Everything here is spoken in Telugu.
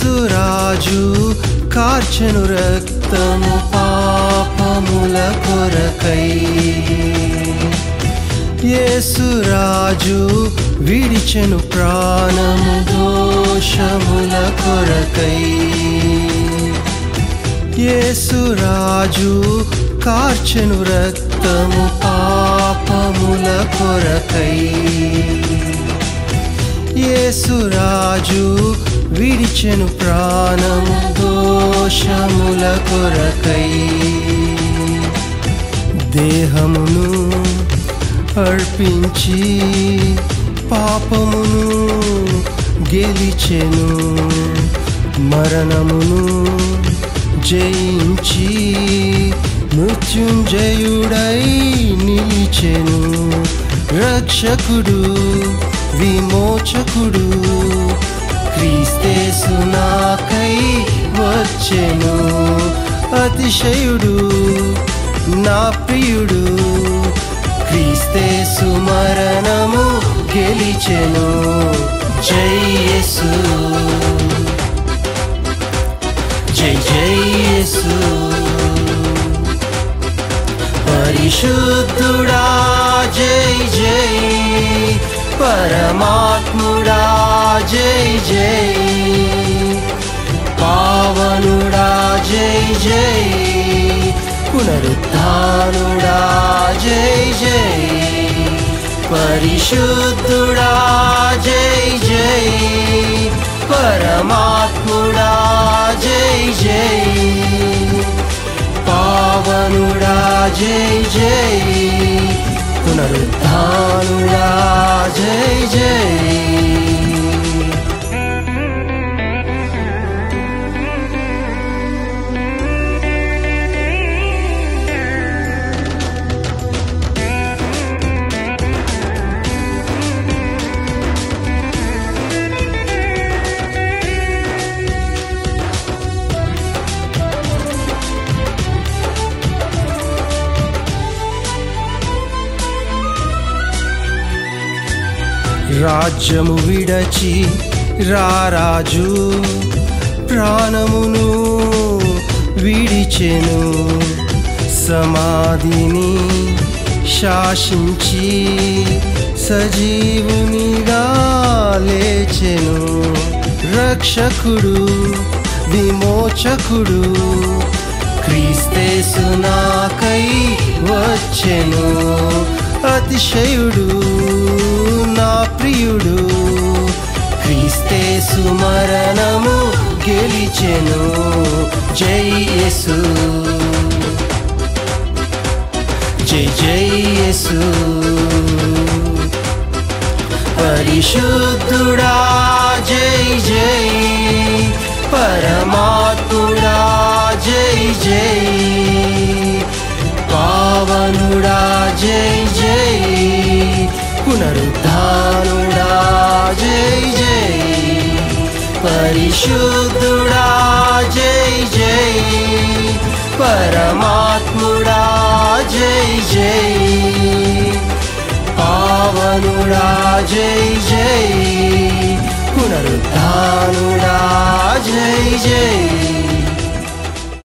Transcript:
యేసు రాజు కార్చెను రక్తము పాపముల కొరకై యేసు రాజు విడిచెను ప్రాణము దోషముల కొరకై యేసు రాజు కార్చెను రక్తము పాపముల కొరకై యేసు రాజు విడిచెను ప్రాణము దోషముల కొరకై దేహమును అర్పించి పాపమును గెలిచెను మరణమును జయించి మృత్యుంజయుడై నిలిచెను రక్షకుడు విమోచకుడు క్రీస్తేసు నాకై వచ్చెను అతిశయుడు నా ప్రియుడు క్రీస్తేసు మరణము గెలిచెను జై యేసు జై జై యేసు పరిశుద్ధుడా జై జై పరమాత్ముడా జై జై పావనుడా జై జై పునరుత్థానుడా జై జై పరిశుద్ధుడా జై జై పరమాత్ముడా జై జై పావనుడా జై జై పునరుత్థానుడా జై జై రాజ్యము విడచి రారాజు ప్రాణమును విడిచెను సమాధిని శాసించి సజీవునిగా లేచెను రక్షకుడు విమోచకుడు క్రీస్తేసు నాకై వచ్చెను అతిశయుడు నా ప్రియుడు క్రీస్తేసు మరణము గెలిచెను జై యేసు జై జై యేసు పరిశుద్ధుడా జై జై పరమాత్ముడా జై జై పావనుడా జై జై పునరుత్థానుడా జై జై పరిశుద్ధుడా జై జై పరమాత్ముడా జై జై పావనుడా జై జై పునరుత్థానుడా జై జై